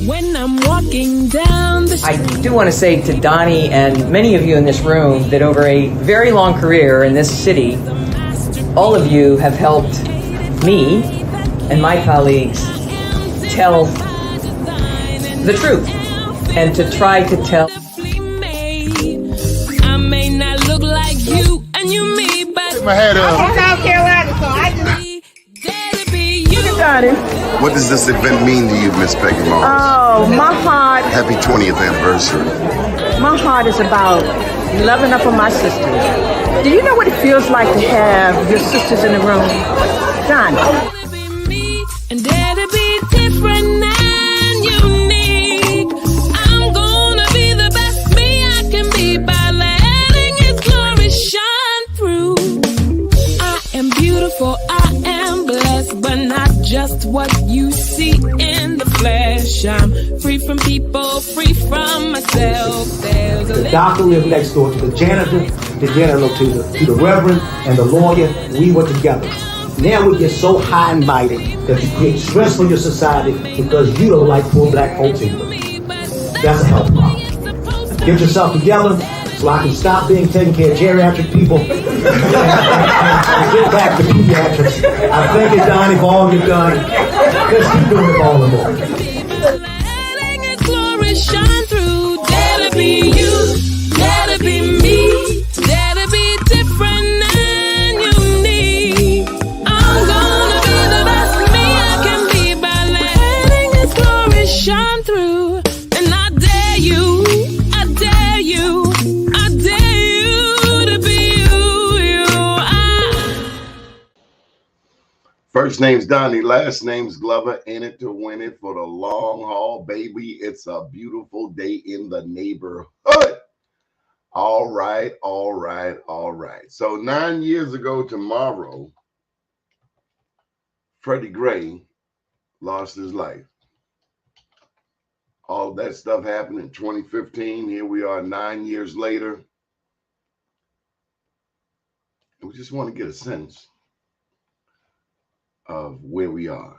when I'm walking down the street. I do want to say to Doni and many of you in this room that over a very long career in this city, all of you have helped me and my colleagues tell the truth and to try to tell. I may not look like you and you me, but my head up. I'm from South Carolina, so I just What does this event mean to you, Miss Peggy Moss? Oh, my heart. Happy 20th anniversary. My heart is about loving up on my sisters. Do you know what it feels like to have your sisters in the room? Done. and dare to be different and unique. I'm gonna be the best me I can be by letting His glory shine through. I am beautiful, I am blessed, but not just what you see in the flesh. I'm free from people, free from myself. There's The doctor lived next door to the janitor to the reverend and the lawyer. We were together. Now we get so high and mighty that you create stress for your society because you don't like poor black folks either. That's a health problem. Get yourself together so I can stop being taking care of geriatric people and get back to pediatrics. I thank you, Doni, for all you've done. Let's keep doing it all the more. letting His glory shine through. Dare to be you, dare to be me, dare to be different and unique. I'm gonna be the best me I can be by letting His glory shine through. And I dare you, I dare you, I dare you to be you. First name's Doni, last name's Glover. In it to win it for the long haul, baby. It's a beautiful day in the neighborhood. All right, all right, all right. So 9 years ago tomorrow, Freddie Gray lost his life. All that stuff happened in 2015. Here we are 9 years later. And we just want to get a sense of where we are,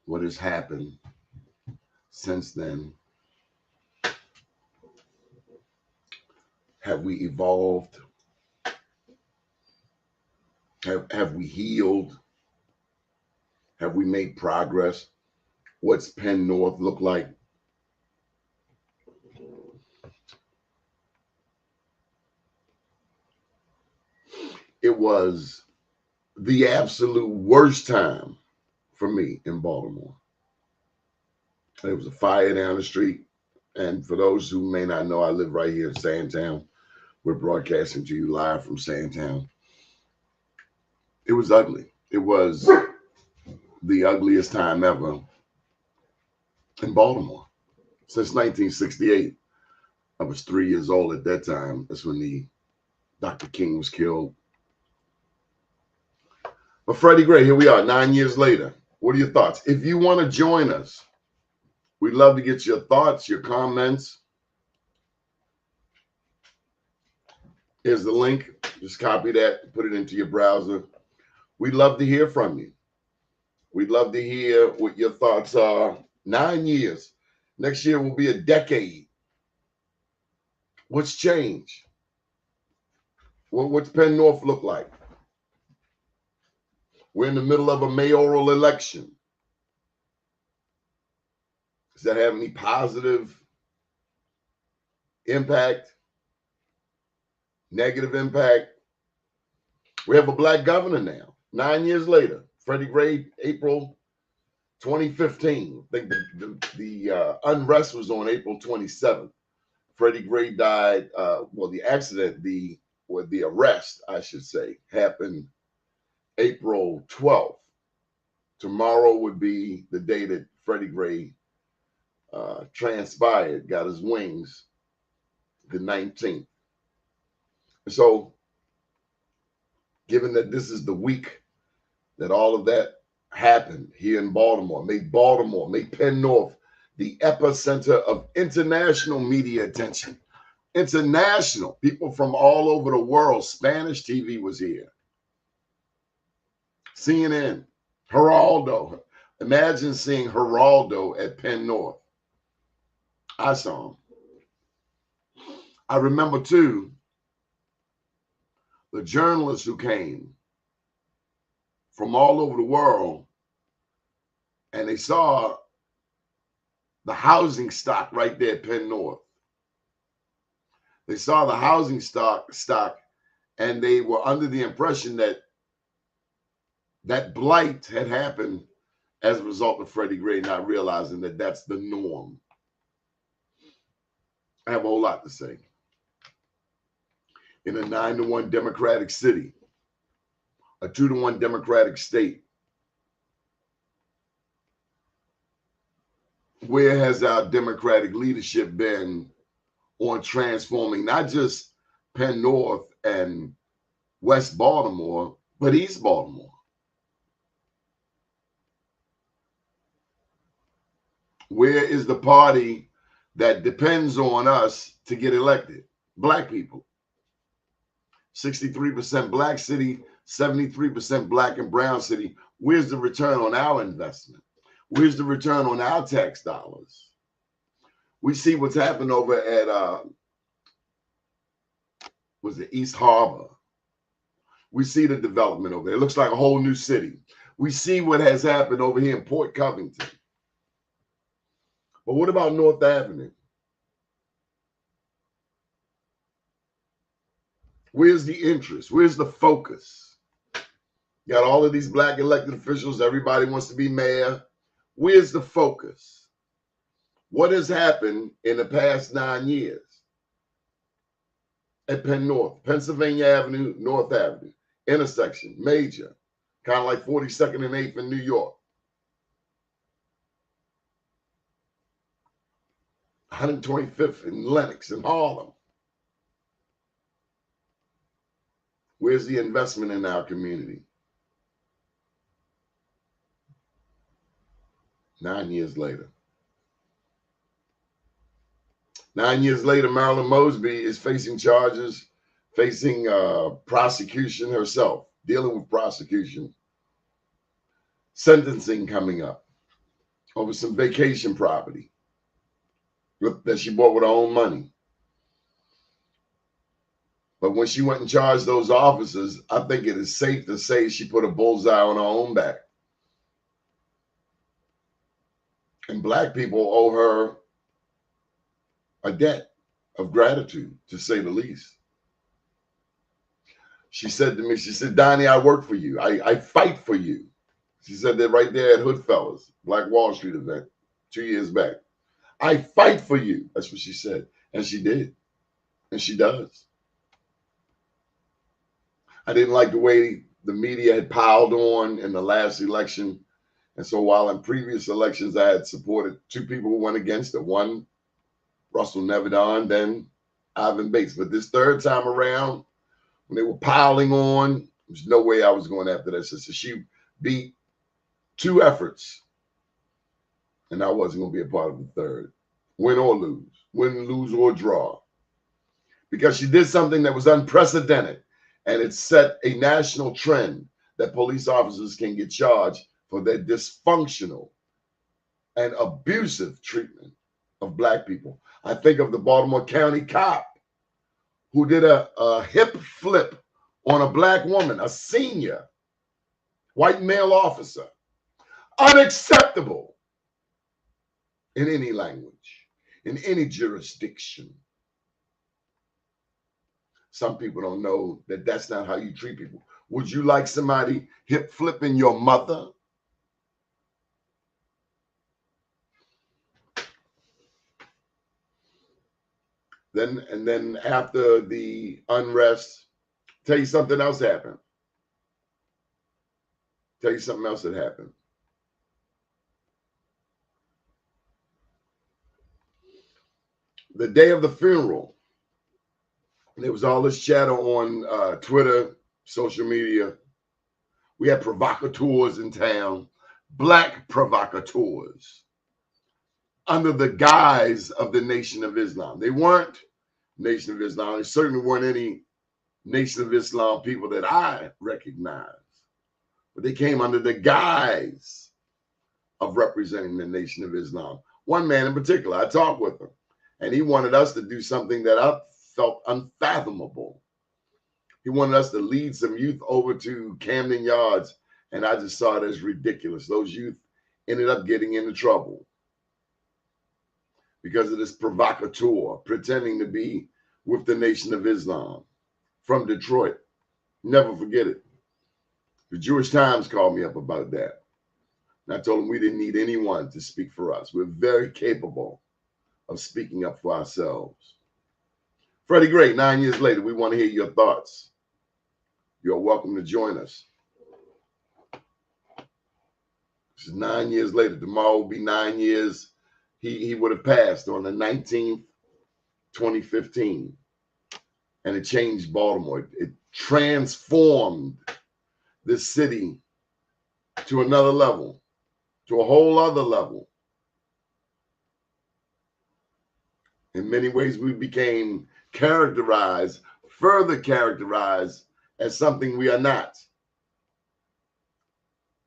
what has happened since then. Have we evolved? Have we healed? Have we made progress? What's Penn North look like? It was the absolute worst time for me in Baltimore. There was a fire down the street. And for those who may not know, I live right here in Sandtown. We're broadcasting to you live from Sandtown. It was ugly. It was the ugliest time ever in Baltimore. Since 1968. I was 3 years old at that time. That's when Dr. King was killed. But Freddie Gray, here we are 9 years later. What are your thoughts? If you want to join us, we'd love to get your thoughts, your comments. Here's the link. Just copy that, put it into your browser. We'd love to hear from you. We'd love to hear what your thoughts are. 9 years. Next year will be a decade. What's changed? What's Penn North look like? We're in the middle of a mayoral election. Does that have any positive impact? Negative impact? We have a black governor now, 9 years later. Freddie Gray, April 2015. I think the unrest was on April 27th. Freddie Gray died, the accident, the arrest, I should say, happened April 12th. Tomorrow would be the day that Freddie Gray transpired, got his wings, the 19th. So, given that this is the week that all of that happened here in Baltimore, make Penn North the epicenter of international media attention. International, people from all over the world. Spanish TV was here. CNN, Geraldo, Imagine seeing Geraldo at Penn North. I saw him. I remember, too, the journalists who came from all over the world, and they saw the housing stock right there at Penn North. They saw the housing stock, and they were under the impression that that blight had happened as a result of Freddie Gray, not realizing that that's the norm. I have a whole lot to say. In a 9-1 Democratic city, a 2-1 Democratic state, where has our Democratic leadership been on transforming not just Penn North and West Baltimore, but East Baltimore? Where is the party that depends on us to get elected? Black people. 63% black city, 73% black and brown city. Where's the return on our investment? Where's the return on our tax dollars? We see what's happened over at was it East Harbor? We see the development over there. It looks like a whole new city. We see what has happened over here in Port Covington. But what about North Avenue? Where's the interest? Where's the focus? You got all of these black elected officials. Everybody wants to be mayor. Where's the focus? What has happened in the past 9 years at Penn North? Pennsylvania Avenue, North Avenue, intersection, major, kind of like 42nd and 8th in New York. 125th in Lenox and Harlem. Where's the investment in our community? 9 years later. 9 years later, Marilyn Mosby is facing charges, facing prosecution herself, dealing with prosecution, sentencing coming up over some vacation property that she bought with her own money. But when she went and charged those officers, I think it is safe to say she put a bullseye on her own back. And black people owe her a debt of gratitude, to say the least. She said to me, she said, Donnie, I work for you. I fight for you. She said that right there at Hoodfellas, Black Wall Street event 2 years back. I fight for you. That's what she said. And she did. And she does. I didn't like the way the media had piled on in the last election. And so while in previous elections I had supported two people who went against it, one, Russell Nevedon, then Ivan Bates. But this third time around, when they were piling on, there's no way I was going after that sister. She beat two efforts, and I wasn't going to be a part of the third. Win or lose. Win, lose, or draw. Because she did something that was unprecedented, and it set a national trend that police officers can get charged for their dysfunctional and abusive treatment of black people. I think of the Baltimore County cop who did a hip flip on a black woman, a senior white male officer. Unacceptable in any language, in any jurisdiction. Some people don't know that that's not how you treat people. Would you like somebody hip flipping your mother? Then after the unrest, tell you something else happened. Tell you something else that happened. The day of the funeral, there was all this chatter on Twitter, social media. We had provocateurs in town, black provocateurs, under the guise of the Nation of Islam. They weren't Nation of Islam. They certainly weren't any Nation of Islam people that I recognize. But they came under the guise of representing the Nation of Islam. One man in particular, I talked with him, and he wanted us to do something that I felt unfathomable. He wanted us to lead some youth over to Camden Yards, and I just saw it as ridiculous. Those youth ended up getting into trouble because of this provocateur pretending to be with the Nation of Islam from Detroit. Never forget it. The Jewish Times called me up about that. And I told them we didn't need anyone to speak for us. We're very capable of speaking up for ourselves. Freddie Gray, 9 years later, we want to hear your thoughts. You're welcome to join us. This is 9 years later. Tomorrow will be 9 years. He would have passed on the 19th, 2015. And it changed Baltimore. It transformed this city to another level, to a whole other level. In many ways, we became characterized, further characterized as something we are not.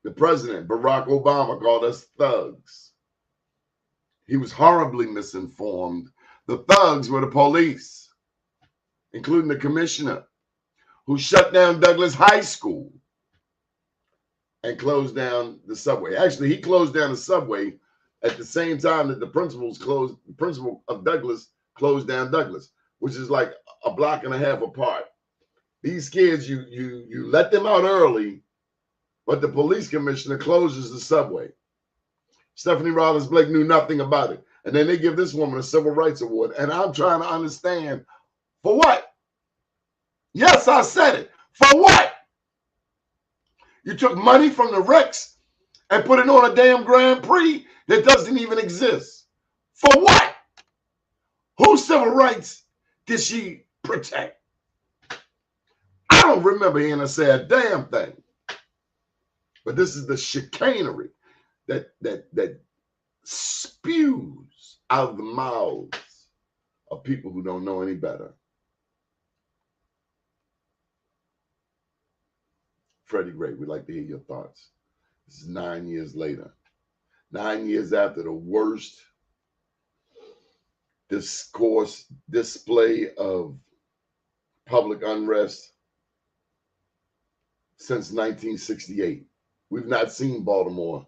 The president, Barack Obama, called us thugs. He was horribly misinformed. The thugs were the police, including the commissioner, who shut down Douglas High School and closed down the subway. Actually, he closed down the subway at the same time that the principal of Douglas closed down Douglas, which is like a block and a half apart. These kids, you let them out early, but the police commissioner closes the subway. Stephanie Rollins Blake knew nothing about it. And then they give this woman a civil rights award. And I'm trying to understand, for what? Yes, I said it. For what? You took money from the Rex and put it on a damn Grand Prix that doesn't even exist. For what? Whose civil rights did she protect? I don't remember hearing her say a damn thing. But this is the chicanery that spews out of the mouths of people who don't know any better. Freddie Gray, we'd like to hear your thoughts. This is 9 years later. 9 years after the worst display of public unrest since 1968. We've not seen Baltimore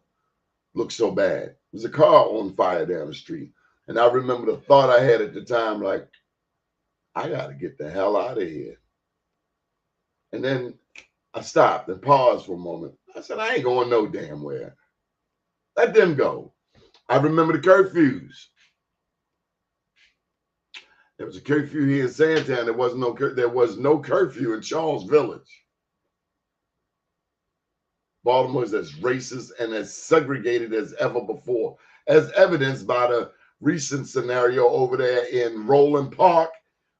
look so bad. There's a car on fire down the street. And I remember the thought I had at the time, like, I got to get the hell out of here. And then I stopped and paused for a moment. I said, I ain't going no damn where. Let them go. I remember the curfews. There was a curfew here in Sandtown. There was no curfew in Charles Village. Baltimore is as racist and as segregated as ever before, as evidenced by the recent scenario over there in Roland Park,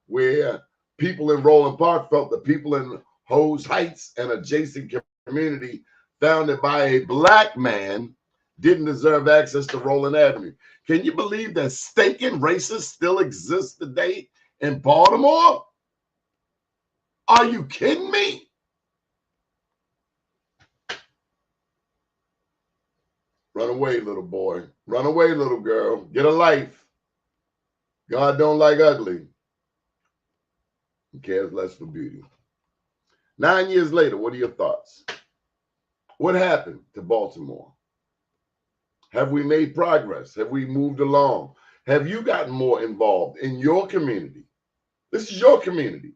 where people in Roland Park felt the people in Hose Heights and adjacent community founded by a black man didn't deserve access to Roland Avenue. Can you believe that stinking racists still exist today in Baltimore? Are you kidding me? Run away, little boy. Run away, little girl. Get a life. God don't like ugly. He cares less for beauty. 9 years later, what are your thoughts? What happened to Baltimore? Have we made progress? Have we moved along? Have you gotten more involved in your community? This is your community.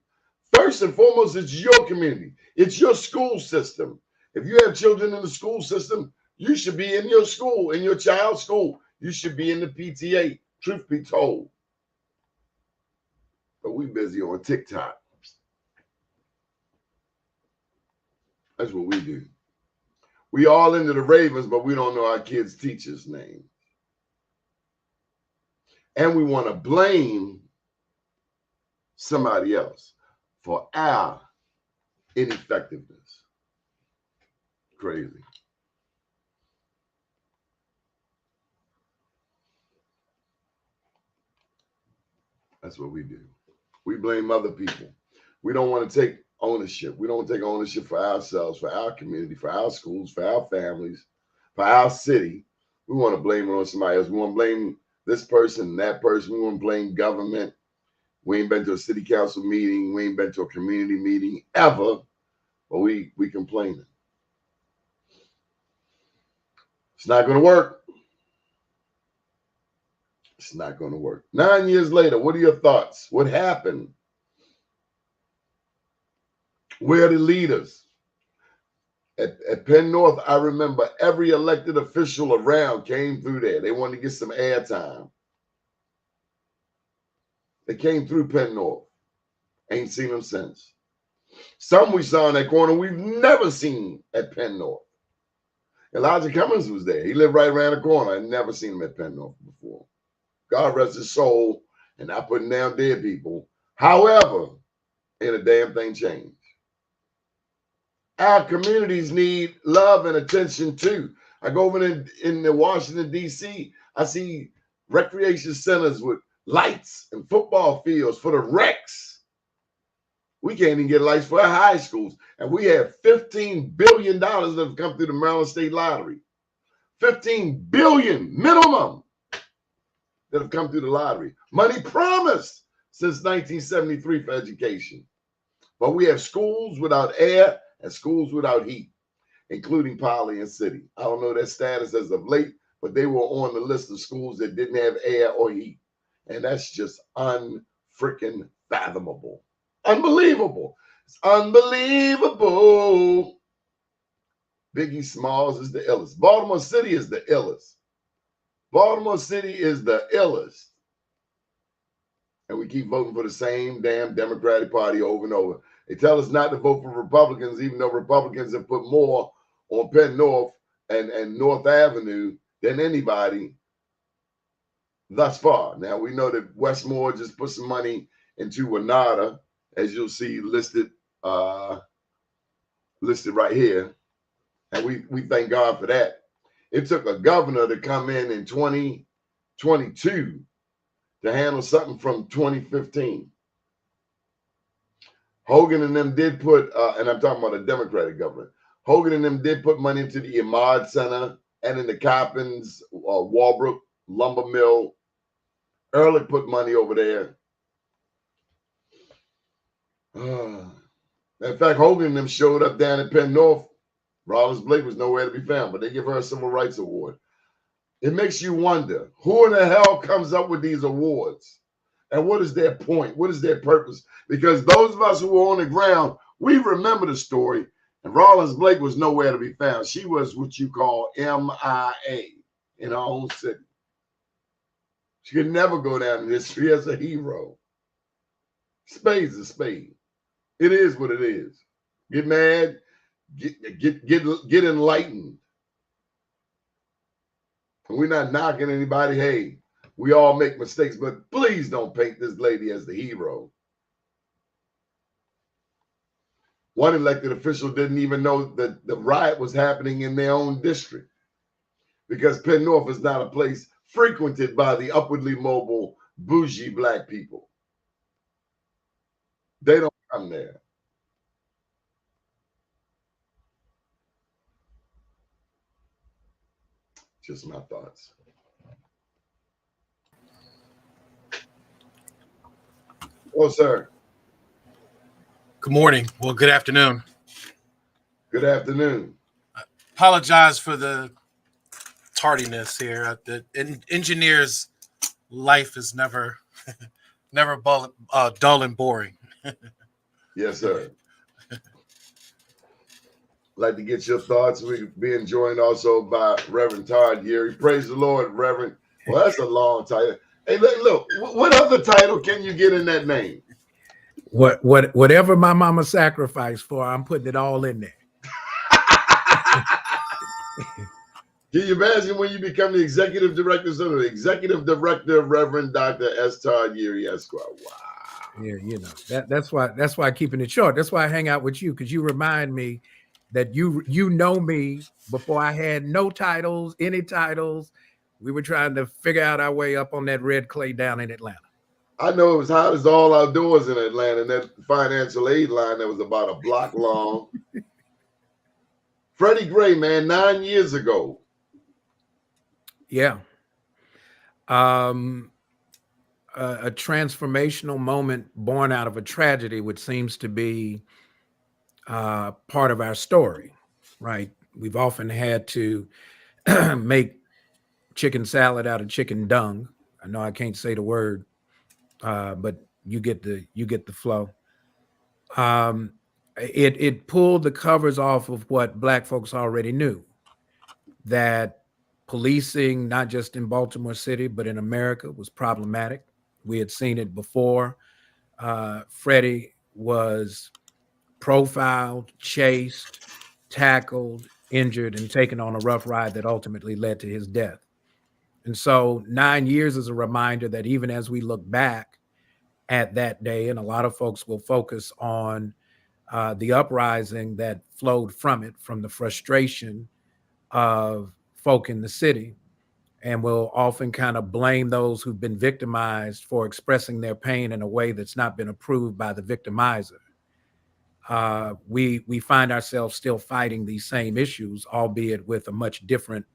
First and foremost, it's your community. It's your school system. If you have children in the school system, you should be in your school, in your child's school. You should be in the PTA, truth be told. But we busy on TikTok. That's what we do. We all into the Ravens, but we don't know our kids' teacher's name. And we want to blame somebody else for our ineffectiveness. Crazy. That's what we do. We blame other people. We don't want to take ownership. We don't take ownership for ourselves, for our community, for our schools, for our families, for our city. We want to blame it on somebody else. We want to blame this person, that person. We want to blame government. We ain't been to a city council meeting. We ain't been to a community meeting ever. But we complaining. It's not going to work. It's not going to work. 9 years later, what are your thoughts? What happened? Where are the leaders? At Penn North, I remember every elected official around came through there. They wanted to get some airtime. They came through Penn North. Ain't seen them since. Some we saw in that corner we've never seen at Penn North. Elijah Cummings was there. He lived right around the corner. I'd never seen him at Penn North before. God rest his soul, and not putting down dead people. However, ain't a damn thing changed. Our communities need love and attention too. I go over in the Washington, D.C., I see recreation centers with lights and football fields for the recs. We can't even get lights for our high schools. And we have $15 billion that have come through the Maryland State Lottery. $15 billion minimum that have come through the lottery. Money promised since 1973 for education. But we have schools without air and schools without heat, including Poly and City. I don't know their status as of late, but they were on the list of schools that didn't have air or heat. And that's just unfreaking fathomable. Unbelievable. It's unbelievable. Biggie Smalls is the illest. Baltimore City is the illest. Baltimore City is the illest. And we keep voting for the same damn Democratic Party over and over. They tell us not to vote for Republicans, even though Republicans have put more on Penn North and North Avenue than anybody thus far. Now, we know that Westmore just put some money into Winata, as you'll see listed right here. And we thank God for that. It took a governor to come in 2022 to handle something from 2015. Hogan and them did put, and I'm talking about a Democratic government, Hogan and them did put money into the Imad Center and in the Coppins, Walbrook Lumber Mill. Ehrlich put money over there. In fact, Hogan and them showed up down at Penn North. Rollins Blake was nowhere to be found, but they give her a civil rights award. It makes you wonder, who in the hell comes up with these awards? And what is their point? What is their purpose? Because those of us who were on the ground, we remember the story. And Rollins Blake was nowhere to be found. She was what you call MIA in her own city. She could never go down in history as a hero. Spade's a spade. It is what it is. Get mad, get enlightened. We're not knocking anybody. Hey, we all make mistakes, but please don't paint this lady as the hero. One elected official didn't even know that the riot was happening in their own district because Penn North is not a place frequented by the upwardly mobile, bougie black people. They don't come there. Just my thoughts. Oh, sir. Good morning. Well, good afternoon. Good afternoon. Apologize for the tardiness here. The engineer's life is never dull and boring. Yes, sir. Like to get your thoughts. We'll be enjoined also by Reverend Todd Yeary. Praise the Lord, Reverend. Well, that's a long title. Hey, look, what other title can you get in that name? Whatever my mama sacrificed for, I'm putting it all in there. Can you imagine when you become the executive director? So the executive director, Reverend Dr. S. Todd Yeary, Esquire. Wow. Yeah, you know that's why keeping it short. That's why I hang out with you, because you remind me that you know me before I had no titles, any titles. We were trying to figure out our way up on that red clay down in Atlanta. I know it was hot as all outdoors in Atlanta, and that financial aid line that was about a block long. Freddie Gray, man, 9 years ago. Yeah. Um, a transformational moment born out of a tragedy, which seems to be part of our story, right? We've often had to make chicken salad out of chicken dung. I know I can't say the word, but you get the flow. Um, it pulled the covers off of what Black folks already knew, that policing, not just in Baltimore City but in America, was problematic. We had seen it before. Freddie was profiled, chased, tackled, injured, and taken on a rough ride that ultimately led to his death. And so 9 years is a reminder that even as we look back at that day, and a lot of folks will focus on the uprising that flowed from it, from the frustration of folk in the city, and will often kind of blame those who've been victimized for expressing their pain in a way that's not been approved by the victimizer. We find ourselves still fighting these same issues, albeit with a much different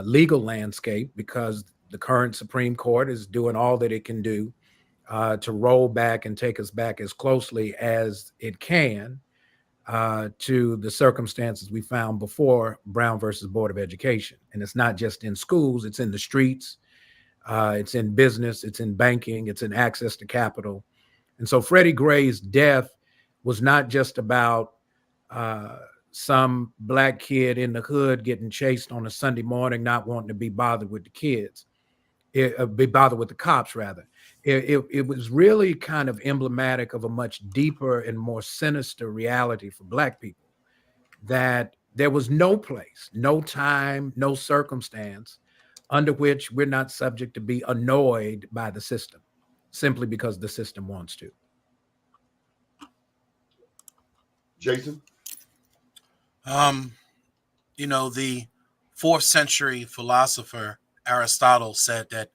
legal landscape, because the current Supreme Court is doing all that it can do to roll back and take us back as closely as it can to the circumstances we found before Brown versus Board of Education. And it's not just in schools, it's in the streets, it's in business, it's in banking, it's in access to capital. And so Freddie Gray's death was not just about some Black kid in the hood getting chased on a Sunday morning, not wanting to be bothered with the kids, be bothered with the cops, rather. It was really kind of emblematic of a much deeper and more sinister reality for Black people, that there was no place, no time, no circumstance under which we're not subject to be annoyed by the system simply because the system wants to. Jason? The 4th century philosopher Aristotle said that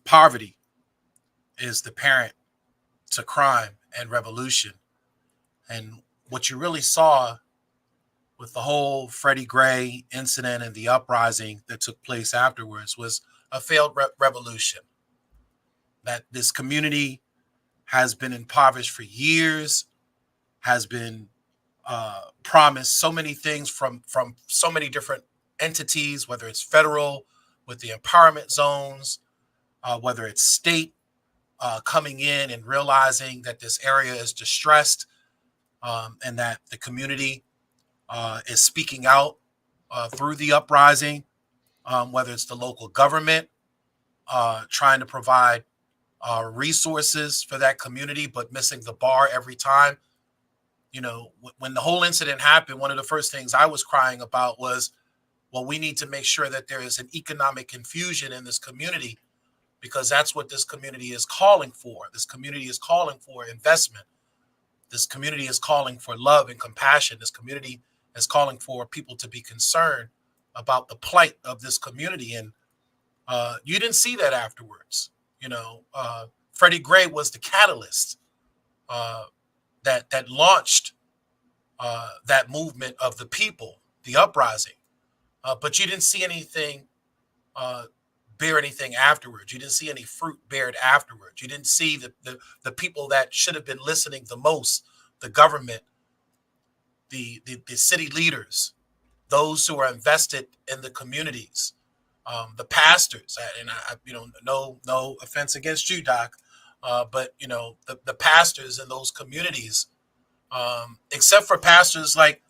poverty is the parent to crime and revolution. And what you really saw with the whole Freddie Gray incident and the uprising that took place afterwards was a failed revolution. That this community has been impoverished for years, has been promised so many things from so many different entities, whether it's federal with the empowerment zones, whether it's state coming in and realizing that this area is distressed, and that the community is speaking out through the uprising, whether it's the local government trying to provide resources for that community, but missing the bar every time. When the whole incident happened, one of the first things I was crying about was, well, we need to make sure that there is an economic infusion in this community, because that's what this community is calling for. This community is calling for investment. This community is calling for love and compassion. This community is calling for people to be concerned about the plight of this community. And you didn't see that afterwards. Freddie Gray was the catalyst that launched that movement of the people, the uprising. But you didn't see anything bear anything afterwards. You didn't see any fruit bared afterwards. You didn't see the people that should have been listening the most, the government, the city leaders, those who are invested in the communities, the pastors. And no offense against you, Doc, but the pastors in those communities, except for pastors like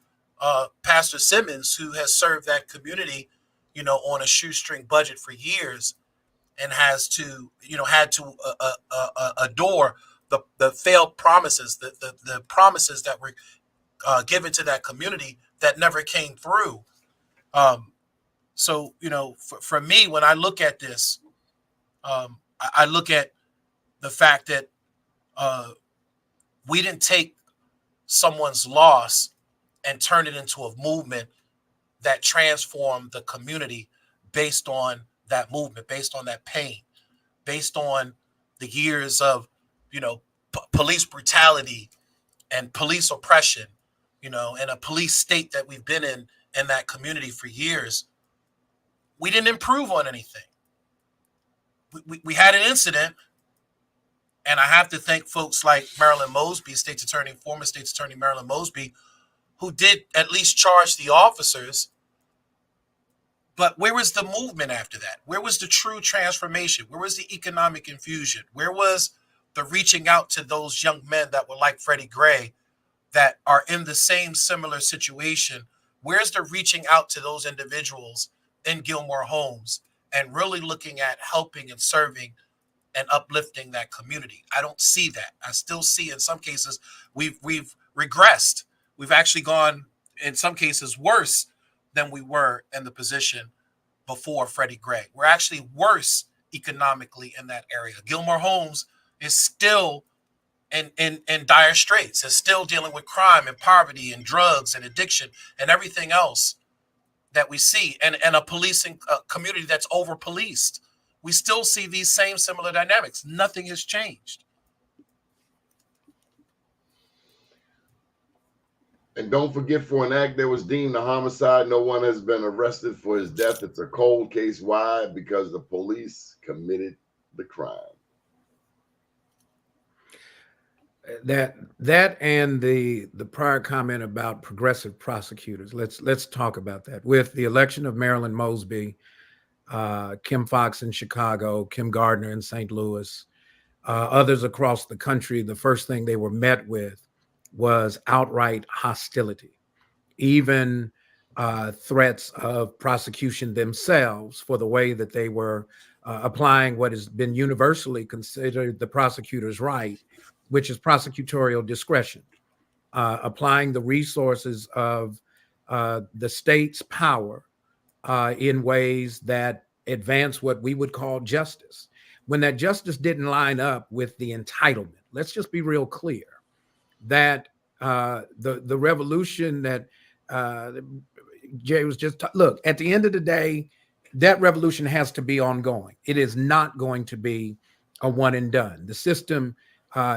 Pastor Simmons, who has served that community, on a shoestring budget for years, and had to adore the failed promises, the promises that were given to that community that never came through. So for me, when I look at this, I look at the fact that we didn't take someone's loss and turn it into a movement that transformed the community based on that movement, based on that pain, based on the years of, police brutality and police oppression in a police state that we've been in that community for years, we didn't improve on anything. We had an incident, and I have to thank folks like Marilyn Mosby, former State's Attorney Marilyn Mosby, who did at least charge the officers. But where was the movement after that? Where was the true transformation? Where was the economic infusion? Where was the reaching out to those young men that were like Freddie Gray, that are in the same similar situation? Where's the reaching out to those individuals in Gilmore Homes and really looking at helping and serving and uplifting that community? I don't see that. I still see in some cases we've regressed. We've actually gone in some cases worse than we were in the position before Freddie Gray. We're actually worse economically in that area. Gilmore Homes is still in dire straits. It's still dealing with crime and poverty and drugs and addiction and everything else that we see, and a policing community that's over-policed. We still see these same similar dynamics. Nothing has changed. And don't forget, for an act that was deemed a homicide, no one has been arrested for his death. It's a cold case. Why? Because the police committed the crime. That and the prior comment about progressive prosecutors. Let's talk about that. With the election of Marilyn Mosby, Kim Foxx in Chicago, Kim Gardner in St. Louis, others across the country, the first thing they were met with was outright hostility, even threats of prosecution themselves for the way that they were applying what has been universally considered the prosecutor's right, which is prosecutorial discretion, applying the resources of the state's power in ways that advance what we would call justice. When that justice didn't line up with the entitlement, let's just be real clear that the revolution that Jay was just look, at the end of the day, that revolution has to be ongoing. It is not going to be a one and done. The system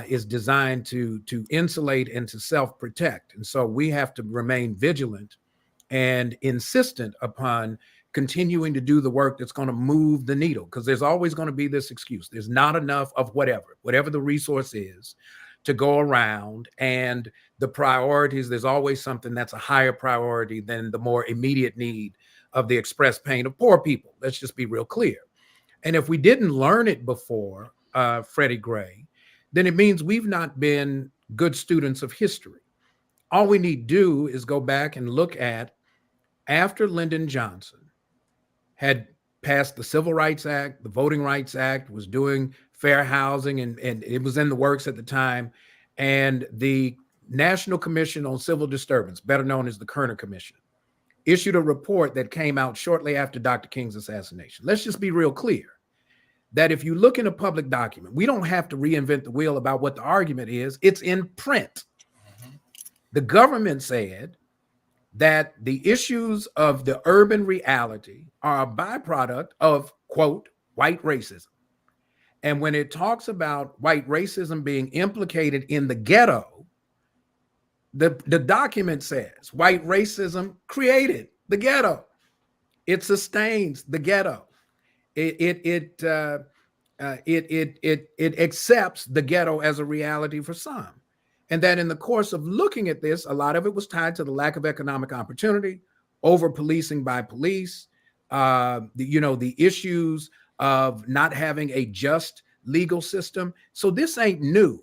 is designed to insulate and to self-protect. And so we have to remain vigilant and insistent upon continuing to do the work that's going to move the needle, because there's always going to be this excuse. There's not enough of whatever the resource is to go around, and the priorities, there's always something that's a higher priority than the more immediate need of the express pain of poor people. Let's just be real clear. And if we didn't learn it before Freddie Gray, then it means we've not been good students of history. All we need to do is go back and look at after Lyndon Johnson had passed the Civil Rights Act, the Voting Rights Act, was doing fair housing, and it was in the works at the time, and the National Commission on Civil Disturbance, better known as the Kerner Commission, issued a report that came out shortly after Dr. King's assassination. Let's just be real clear that if you look in a public document, we don't have to reinvent the wheel about what the argument is. It's in print. The government said that the issues of the urban reality are a byproduct of, quote, white racism. And when it talks about white racism being implicated in the ghetto, the document says white racism created the ghetto. It sustains the ghetto. It accepts the ghetto as a reality for some. And that in the course of looking at this, a lot of it was tied to the lack of economic opportunity, over policing by police, the issues of not having a just legal system. So this ain't new.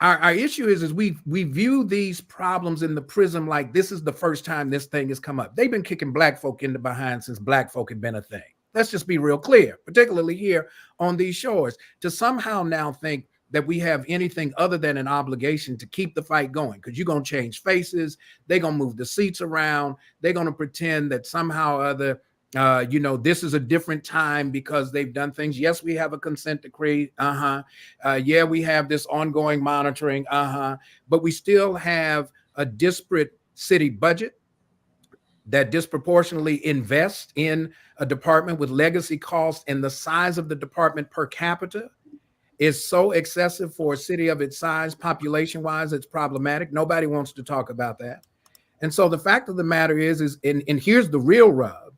Our issue is we view these problems in the prism like this is the first time this thing has come up. They've been kicking black folk in the behind since black folk had been a thing. Let's just be real clear, particularly here on these shores. To somehow now think that we have anything other than an obligation to keep the fight going, because you're going to change faces, they're going to move the seats around, they're going to pretend that somehow or other, this is a different time because they've done things. Yes, we have a consent decree. Yeah, we have this ongoing monitoring. But we still have a disparate city budget that disproportionately invests in a department with legacy costs and the size of the department per capita. is so excessive for a city of its size, population-wise, it's problematic. Nobody wants to talk about that. And so the fact of the matter is and here's the real rub.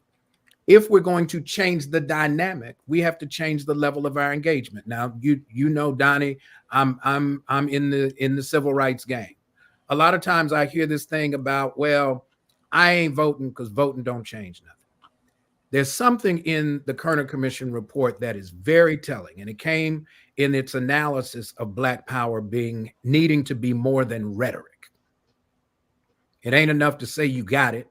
If we're going to change the dynamic, we have to change the level of our engagement. Now, you know, Doni, I'm in the civil rights game. A lot of times I hear this thing about, well, I ain't voting because voting don't change nothing. There's something in the Kerner Commission report that is very telling, and it came in its analysis of Black power needing to be more than rhetoric. It ain't enough to say you got it.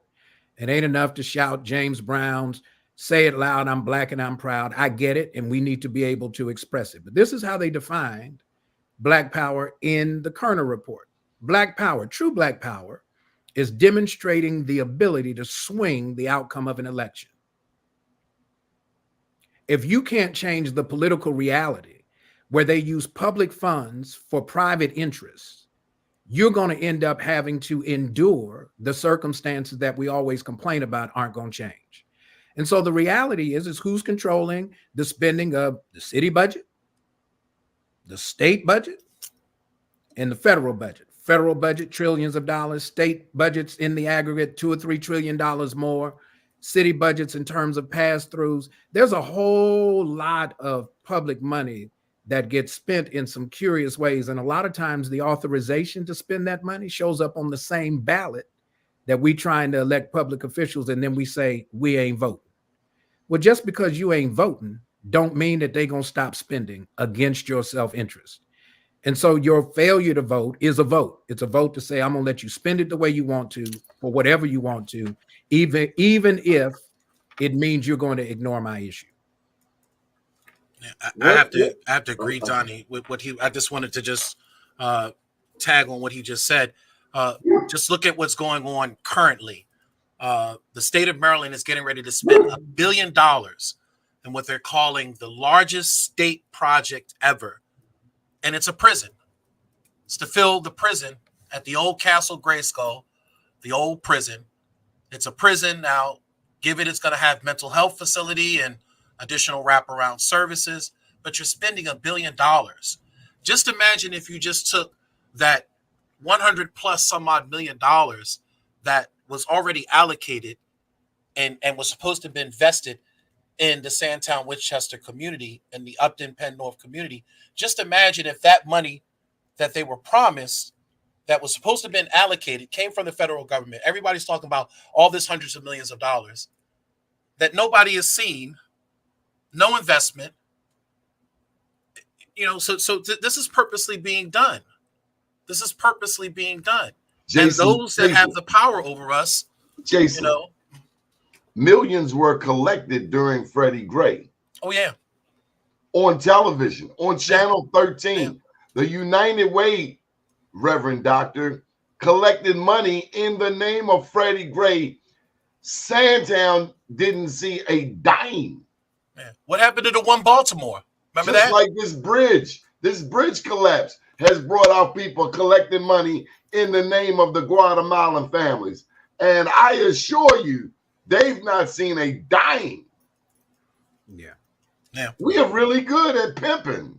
It ain't enough to shout James Brown's "Say It Loud, I'm Black and I'm Proud." I get it, and we need to be able to express it. But this is how they defined Black power in the Kerner report. Black power, true Black power, is demonstrating the ability to swing the outcome of an election. If you can't change the political reality where they use public funds for private interests, you're going to end up having to endure the circumstances that we always complain about aren't going to change. And so the reality is who's controlling the spending of the city budget, the state budget, and the federal budget. Federal budget, trillions of dollars. State budgets in the aggregate, $2 or $3 trillion more. City budgets in terms of pass-throughs. There's a whole lot of public money that gets spent in some curious ways. And a lot of times the authorization to spend that money shows up on the same ballot that we trying to elect public officials, and then we say, we ain't voting. Well, just because you ain't voting don't mean that they're going to stop spending against your self-interest. And so your failure to vote is a vote. It's a vote to say, I'm going to let you spend it the way you want to, for whatever you want to, even if it means you're going to ignore my issue. I have to agree, Doni, with what I just wanted to just tag on what he just said. Just look at what's going on currently. The state of Maryland is getting ready to spend $1 billion in what they're calling the largest state project ever. And it's a prison. It's to fill the prison at the old Castle Grayskull, the old prison. It's a prison now. Given it's going to have mental health facility and additional wraparound services, but you're spending $1 billion. Just imagine if you just took that 100 plus some odd $1 million that was already allocated and was supposed to have been invested in the Sandtown Winchester community and the Upton Penn North community. Just imagine if that money that they were promised that was supposed to have been allocated came from the federal government. Everybody's talking about all this hundreds of millions of dollars that nobody has seen, no investment. You know, so this is purposely being done. This is purposely being done. Jason, and those that have the power over us, Jason, you know, millions were collected during Freddie Gray. Oh yeah, on television, on Channel 13, yeah. The United Way, Reverend Doctor, collected money in the name of Freddie Gray. Sandtown didn't see a dime. Man. What happened to the one Baltimore? Remember Just that? like this bridge collapse has brought out people collecting money in the name of the Guatemalan families. And I assure you, they've not seen a dime. Yeah. Yeah. We are really good at pimping.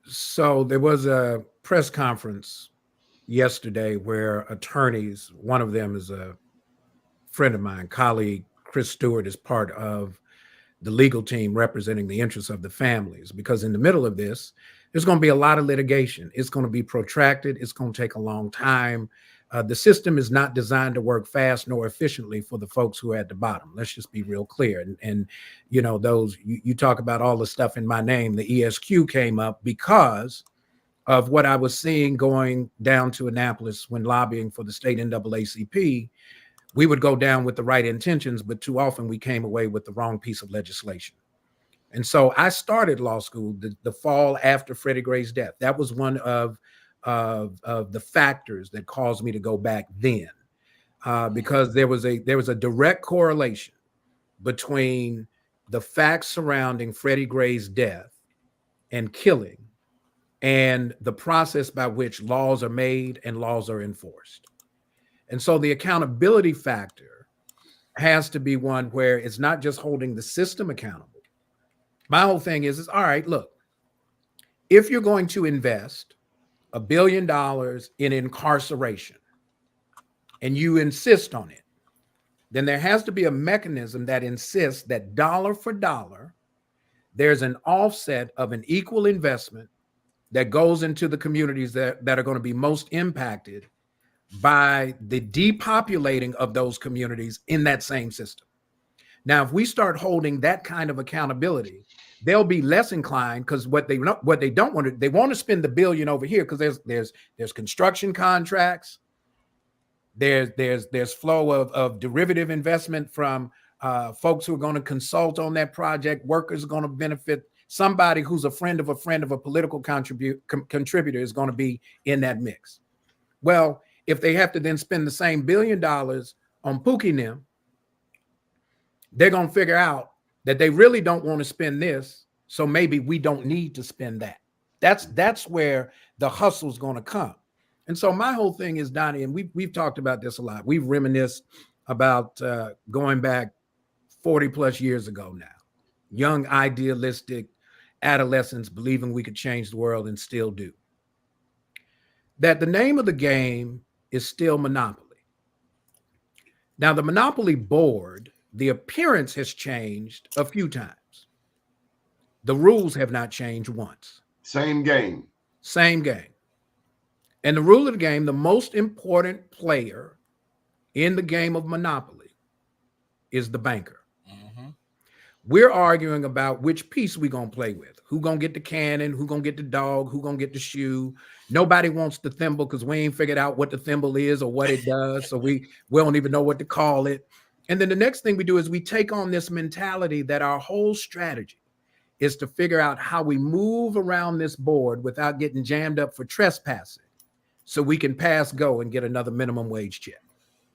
So there was a press conference yesterday where attorneys, one of them is a friend of mine, colleague, Chris Stewart, is part of the legal team representing the interests of the families, because in the middle of this, there's going to be a lot of litigation. It's going to be protracted. It's going to take a long time. The system is not designed to work fast nor efficiently for the folks who are at the bottom. Let's just be real clear. And you know, those you talk about all the stuff in my name, the ESQ came up because of what I was seeing going down to Annapolis when lobbying for the state NAACP. We would go down with the right intentions, but too often we came away with the wrong piece of legislation. And so I started law school the fall after Freddie Gray's death. That was one of the factors that caused me to go back then, because there was a direct correlation between the facts surrounding Freddie Gray's death and killing and the process by which laws are made and laws are enforced. And so the accountability factor has to be one where it's not just holding the system accountable. My whole thing is all right, look, if you're going to invest $1 billion in incarceration and you insist on it, then there has to be a mechanism that insists that dollar for dollar, there's an offset of an equal investment that goes into the communities that are going to be most impacted by the depopulating of those communities in that same system. Now, if we start holding that kind of accountability, they'll be less inclined, because what they don't want to, they want to spend the billion over here because there's construction contracts, there's flow of derivative investment from folks who are going to consult on that project, workers are going to benefit, somebody who's a friend of a political contributor is going to be in that mix. Well, if they have to then spend the same $1 billion on Pookie and them, they're going to figure out that they really don't want to spend this, so maybe we don't need to spend that. That's where the hustle's going to come. And so my whole thing is, Doni, and we've talked about this a lot. We've reminisced about going back 40 plus years ago now. Young, idealistic adolescents believing we could change the world and still do. That the name of the game is still Monopoly. Now, the Monopoly board, the appearance has changed a few times. The rules have not changed once. Same game. Same game. And the rule of the game, the most important player in the game of Monopoly is the banker. Mm-hmm. We're arguing about which piece we're going to play with. Who going to get the cannon? Who going to get the dog? Who going to get the shoe? Nobody wants the thimble because we ain't figured out what the thimble is or what it does. So we don't even know what to call it. And then the next thing we do is we take on this mentality that our whole strategy is to figure out how we move around this board without getting jammed up for trespassing, so we can pass go and get another minimum wage check.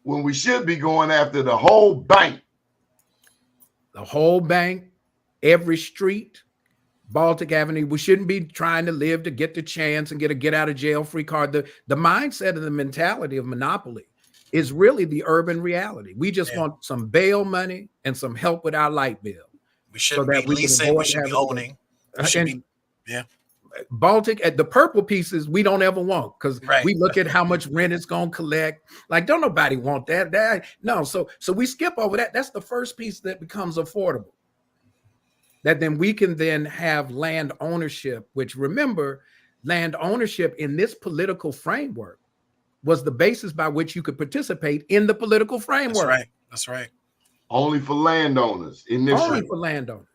When we should be going after the whole bank. The whole bank, every street, Baltic Avenue. We shouldn't be trying to live to get the chance and get a get out of jail free card. The mindset and the mentality of Monopoly is really the urban reality. We just want some bail money and some help with our light bill. We shouldn't be leasing, we should be owning. Baltic, at the purple pieces, we don't ever want, because we look at how much rent it's going to collect. Like, don't nobody want that. No, so we skip over that. That's the first piece that becomes affordable. That then we can then have land ownership, which, remember, land ownership in this political framework was the basis by which you could participate in the political framework. That's right. Only for landowners initially. Only for landowners.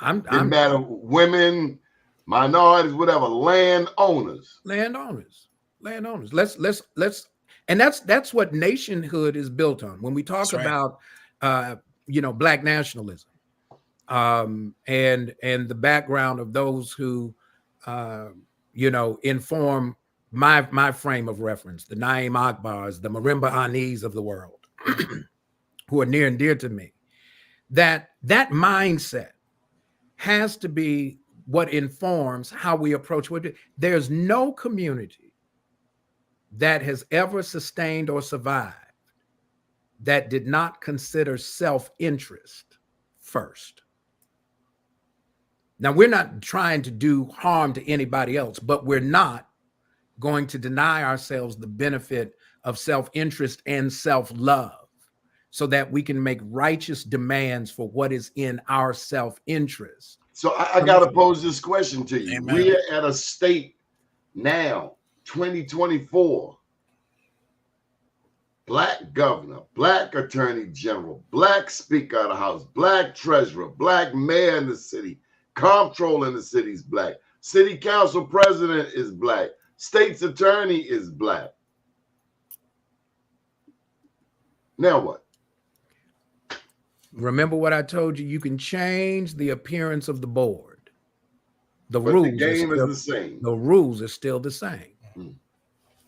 Didn't matter women, minorities, whatever. Landowners. Landowners. Let's and that's what nationhood is built on. When we talk about Black nationalism, and the background of those who inform my frame of reference, the Naim Akbars, the Marimba Anis of the world, who are near and dear to me, that mindset has to be what informs how we approach what. There's no community that has ever sustained or survived that did not consider self-interest first. Now, we're not trying to do harm to anybody else, but we're not going to deny ourselves the benefit of self-interest and self-love so that we can make righteous demands for what is in our self-interest. So I got to pose this question to you. Amen. We're at a state now, 2024, Black governor, Black attorney general, Black speaker of the House, Black treasurer, Black mayor in the city, comptroller in the city is Black, city council president is Black, state's attorney is Black. Now what? Remember what I told you? You can change the appearance of the board. The game is the same. The rules are still the same.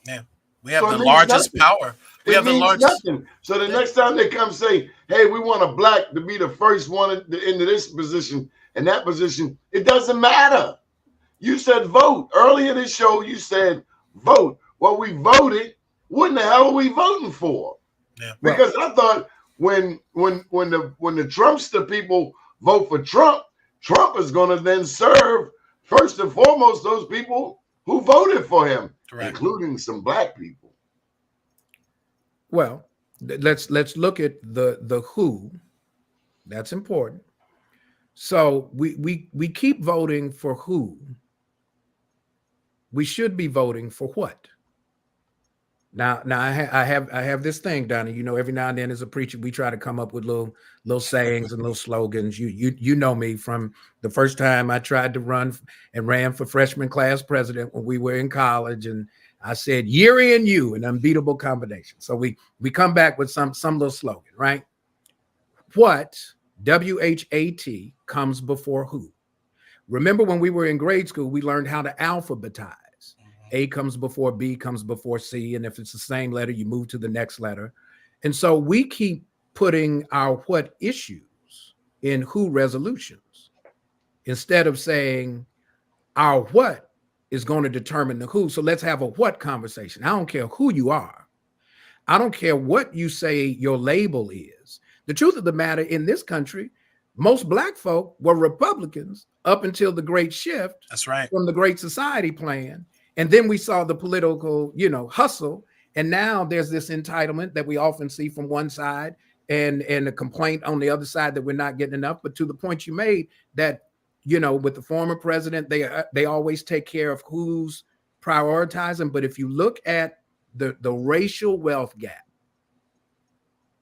Yeah, we have the largest power. We have the largest. Nothing. So the next time they come say, "Hey, we want a Black to be the first one into this position and that position," it doesn't matter. You said vote earlier this show. You said vote. Well, we voted. What the hell are we voting for? Yeah. Because I thought when the Trumpster people vote for Trump, Trump is going to then serve first and foremost those people who voted for him, Correct. including some black people. Well, let's look at the who. That's important. So we keep voting for who. We should be voting for what? Now I have this thing, Doni. You know, every now and then as a preacher, we try to come up with little sayings and little slogans. You know me from the first time I tried to ran for freshman class president when we were in college, and I said Yeary and you, an unbeatable combination. So we come back with some little slogan, right? What, WHAT, comes before who? Remember when we were in grade school, we learned how to alphabetize. A comes before B, comes before C. And if it's the same letter, you move to the next letter. And so we keep putting our what issues in who resolutions instead of saying our what is going to determine the who. So let's have a what conversation. I don't care who you are. I don't care what you say your label is. The truth of the matter, in this country, most black folk were Republicans up until the Great Shift. That's right. From the Great Society Plan. And then we saw the political, hustle. And now there's this entitlement that we often see from one side and a complaint on the other side that we're not getting enough. But to the point you made that, with the former president, they always take care of who's prioritizing. But if you look at the racial wealth gap,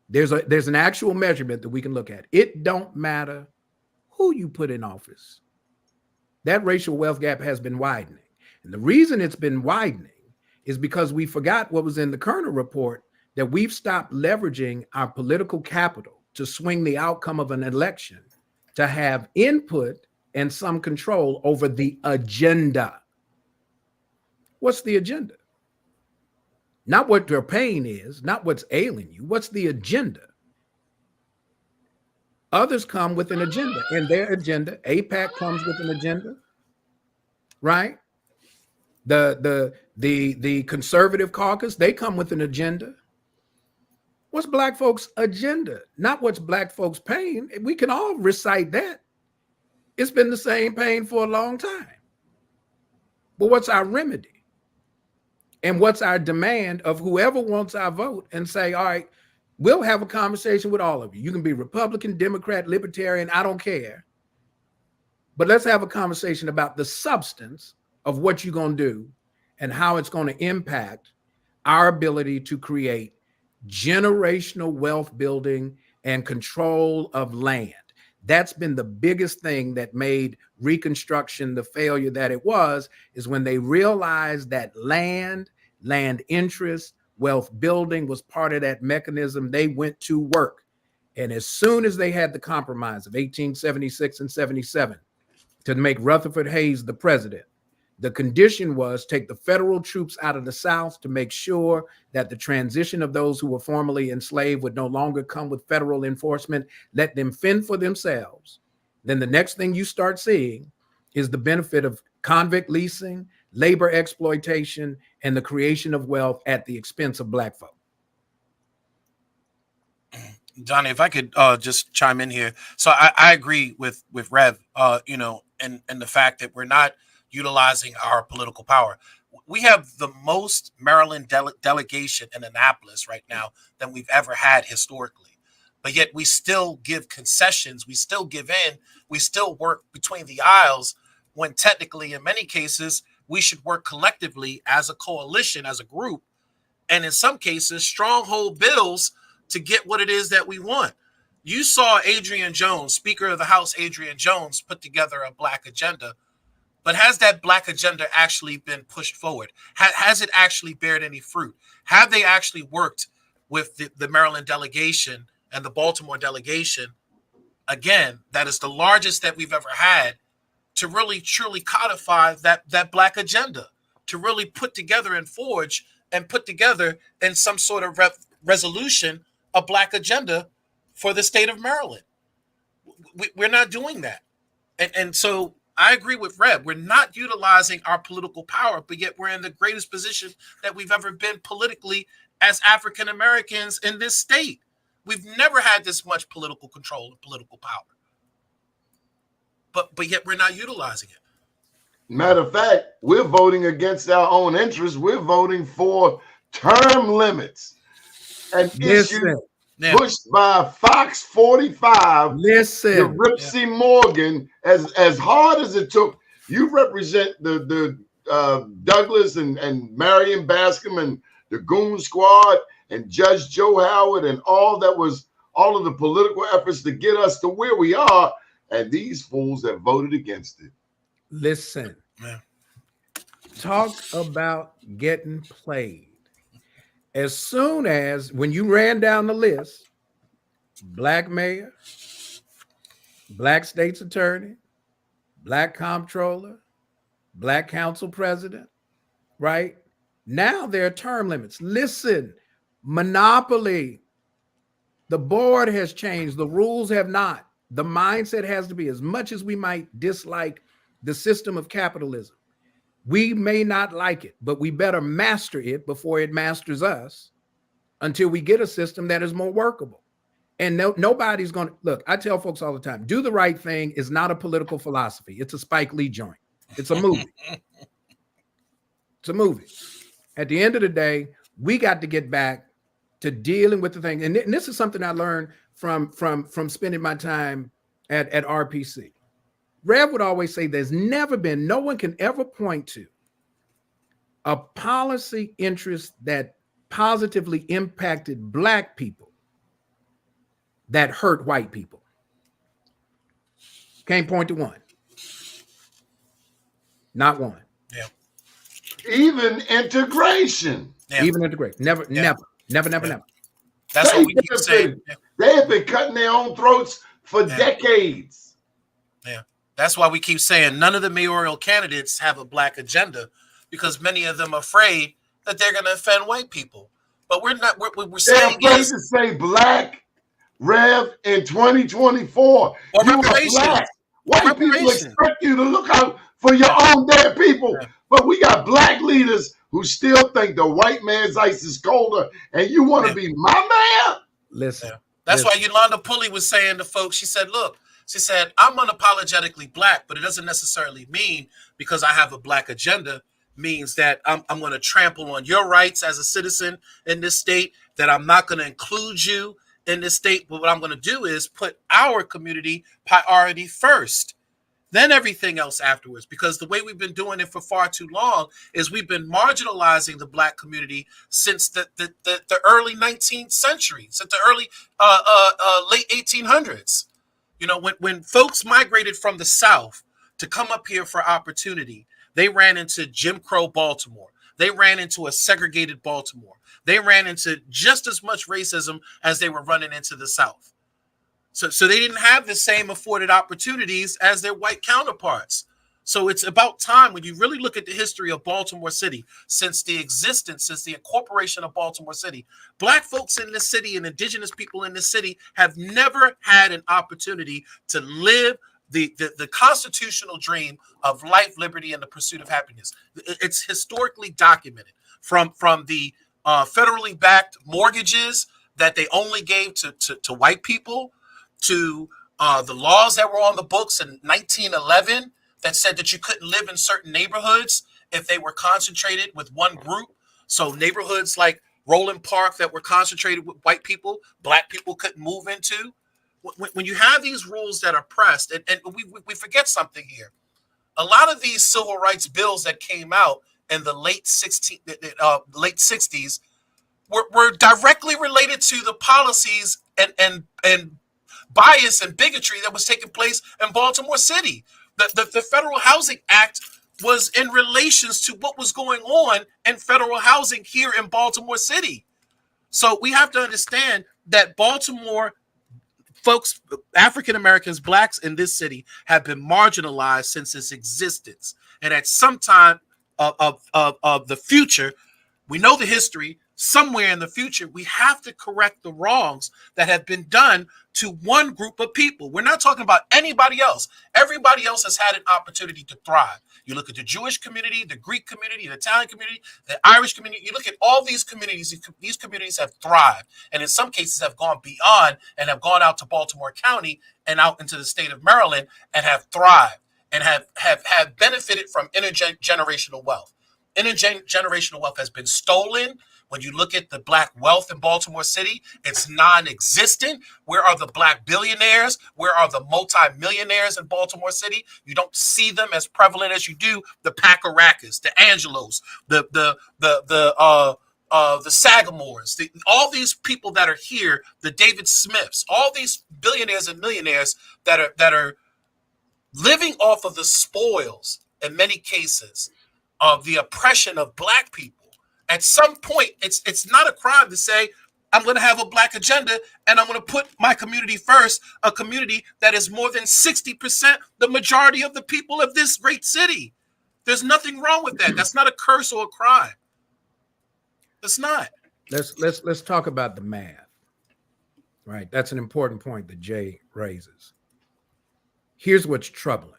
there's an actual measurement that we can look at. It don't matter who you put in office. That racial wealth gap has been widening. And the reason it's been widening is because we forgot what was in the Kerner report, that we've stopped leveraging our political capital to swing the outcome of an election, to have input and some control over the agenda. What's the agenda? Not what your pain is, not what's ailing you. What's the agenda? Others come with an agenda, and their agenda, AIPAC comes with an agenda, right? The conservative caucus, they come with an agenda. What's black folks' agenda? Not what's black folks' pain. We can all recite that. It's been the same pain for a long time. But what's our remedy? And what's our demand of whoever wants our vote, and say, all right, we'll have a conversation with all of you. You can be Republican, Democrat, Libertarian, I don't care. But let's have a conversation about the substance of what you're going to do and how it's going to impact our ability to create generational wealth building and control of land. That's been the biggest thing that made Reconstruction the failure that it was, is when they realized that land interest, wealth building was part of that mechanism. They went to work. And as soon as they had the compromise of 1876 and 77 to make Rutherford Hayes the president, the condition was take the federal troops out of the South to make sure that the transition of those who were formerly enslaved would no longer come with federal enforcement. Let them fend for themselves. Then the next thing you start seeing is the benefit of convict leasing, labor exploitation, and the creation of wealth at the expense of black folk. Doni, if I could just chime in here. So I agree with Rev, and the fact that we're not utilizing our political power. We have the most Maryland delegation in Annapolis right now than we've ever had historically. But yet we still give concessions. We still give in. We still work between the aisles when technically, in many cases, we should work collectively as a coalition, as a group, and in some cases, stronghold bills to get what it is that we want. You saw Adrian Jones, Speaker of the House, Adrian Jones, put together a black agenda. But has that black agenda actually been pushed forward? Has it actually bared any fruit? Have they actually worked with the Maryland delegation and the Baltimore delegation, again, that is the largest that we've ever had, to really truly codify that black agenda, to really put together and forge and put together in some sort of resolution a black agenda for the state of Maryland? We're not doing that. And so I agree with Reb. We're not utilizing our political power, but yet we're in the greatest position that we've ever been politically as African Americans in this state. We've never had this much political control and political power. but yet we're not utilizing it. Matter of fact, we're voting against our own interests. We're voting for term limits, an issue pushed by Fox 45. Listen, Ripsy Morgan, as hard as it took, you represent the Douglas and Marion Bascom and the Goon Squad and Judge Joe Howard and all of the political efforts to get us to where we are, and these fools have voted against it. listen. Talk about getting played. As soon as when you ran down the list, black mayor, black state's attorney, black comptroller, black council president, right? Now there are term limits. Listen, monopoly. The board has changed. The rules have not. The mindset has to be, as much as we might dislike the system of capitalism, we may not like it, but we better master it before it masters us until we get a system that is more workable. And nobody's going to, look, I tell folks all the time, do the right thing is not a political philosophy. It's a Spike Lee joint. It's a movie. It's a movie. At the end of the day, we got to get back to dealing with the thing. And this is something I learned from spending my time at RPC. Rev would always say there's never been, no one can ever point to a policy interest that positively impacted black people that hurt white people. Can't point to one. Not one. Yeah. Even integration. Yeah. Even integration. Never. That's what we keep saying. They have been cutting their own throats for decades. Yeah. That's why we keep saying none of the mayoral candidates have a black agenda, because many of them are afraid that they're going to offend white people. But we're not. We're saying they're afraid to say black, Rev, in 2024. Or you reparations. are black. White people expect you to look out for your own dead people. Yeah. But we got black leaders who still think the white man's ice is colder, and you want to be my man? Listen. That's why Yolanda Pulley was saying to folks, she said, look, she said, I'm unapologetically black, but it doesn't necessarily mean because I have a black agenda means that I'm going to trample on your rights as a citizen in this state, that I'm not going to include you in this state. But what I'm going to do is put our community priority first, then everything else afterwards. Because the way we've been doing it for far too long is we've been marginalizing the black community since the early 19th century, since the early late 1800s. You know, when folks migrated from the South to come up here for opportunity, they ran into Jim Crow Baltimore. They ran into a segregated Baltimore. They ran into just as much racism as they were running into the South. So they didn't have the same afforded opportunities as their white counterparts. So it's about time, when you really look at the history of Baltimore City, since the incorporation of Baltimore City, black folks in this city and indigenous people in this city have never had an opportunity to live the constitutional dream of life, liberty, and the pursuit of happiness. It's historically documented from the federally backed mortgages that they only gave to white people, to the laws that were on the books in 1911 that said that you couldn't live in certain neighborhoods if they were concentrated with one group. So neighborhoods like Roland Park that were concentrated with white people, black people couldn't move into. When you have these rules that are pressed, and we forget something here. A lot of these civil rights bills that came out in the late 60s were directly related to the policies and bias and bigotry that was taking place in Baltimore City. The Federal Housing Act was in relations to what was going on in federal housing here in Baltimore City. So we have to understand that Baltimore folks, African Americans, blacks in this city have been marginalized since its existence. And at some time of the future, we know the history, somewhere in the future, we have to correct the wrongs that have been done to one group of people. We're not talking about anybody else. Everybody else has had an opportunity to thrive. You look at the Jewish community, the Greek community, the Italian community, the Irish community. You look at all these communities have thrived, and in some cases have gone beyond and have gone out to Baltimore County and out into the state of Maryland and have thrived and have benefited from intergenerational wealth. Intergenerational wealth has been stolen. When you look at the black wealth in Baltimore City, it's non-existent. Where are the black billionaires? Where are the multi-millionaires in Baltimore City? You don't see them as prevalent as you do the Packarakas, the Angelos, the Sagamores, all these people that are here, the David Smiths, all these billionaires and millionaires that are living off of the spoils, in many cases, of the oppression of black people. At some point, it's not a crime to say, I'm going to have a black agenda and I'm going to put my community first, a community that is more than 60% the majority of the people of this great city. There's nothing wrong with that. That's not a curse or a crime. It's not. Let's talk about the math. Right. That's an important point that Jay raises. Here's what's troubling.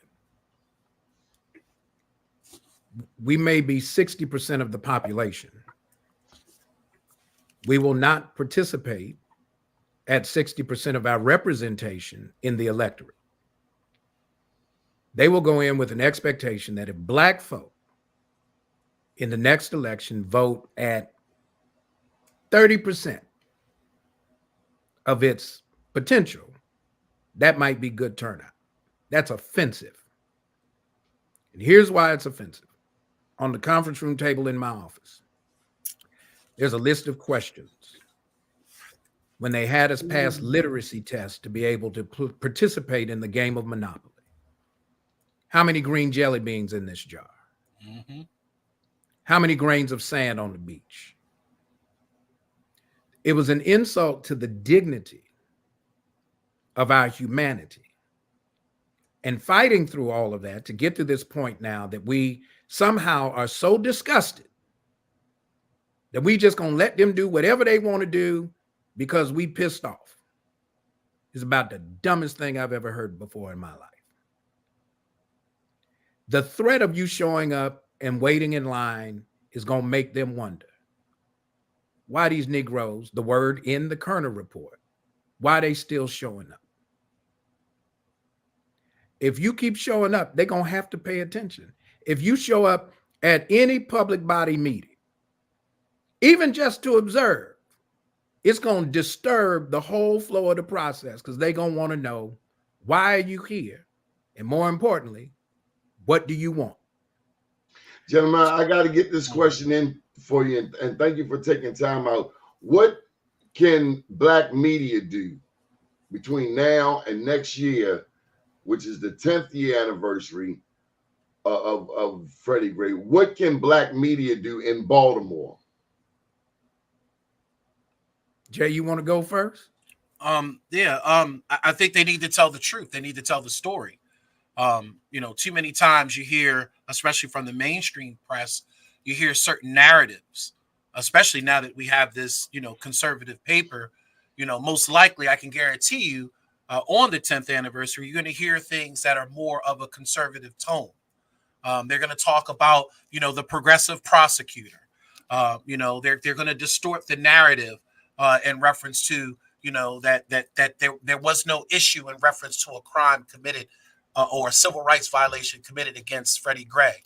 We may be 60% of the population. We will not participate at 60% of our representation in the electorate. They will go in with an expectation that if black folk in the next election vote at 30% of its potential, that might be good turnout. That's offensive. And here's why it's offensive. On the conference room table in my office, there's a list of questions when they had us pass literacy tests to be able to participate in the game of Monopoly. How many green jelly beans in this jar? Mm-hmm. How many grains of sand on the beach? It was an insult to the dignity of our humanity. And fighting through all of that to get to this point now that we somehow are so disgusted that we just gonna let them do whatever they want to do because we pissed off is about the dumbest thing I've ever heard before in my life. The threat of you showing up and waiting in line is gonna make them wonder why these Negroes, the word in the Kerner report, why they still showing up. If you keep showing up, they're gonna have to pay attention. If you show up at any public body meeting, even just to observe, it's going to disturb the whole flow of the process because they're going to want to know, why are you here? And more importantly, what do you want? Gentlemen, I got to get this question in for you, and thank you for taking time out. What can black media do between now and next year, which is the 10th year anniversary of Freddie Gray? What can black media do in Baltimore? Jay, you want to go first? I think they need to tell the truth. They need to tell the story. Too many times you hear, especially from the mainstream press, you hear certain narratives, especially now that we have this, conservative paper. Most likely, I can guarantee you, on the 10th anniversary, you're going to hear things that are more of a conservative tone. They're going to talk about, the progressive prosecutor. They're going to distort the narrative in reference to, that there was no issue in reference to a crime committed or a civil rights violation committed against Freddie Gray.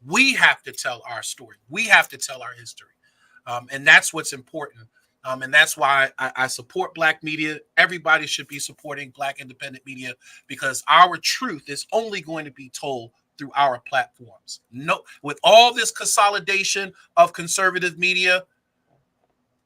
We have to tell our story. We have to tell our history. And that's what's important. And that's why I support black media. Everybody should be supporting black independent media because our truth is only going to be told through our platforms. No, with all this consolidation of conservative media,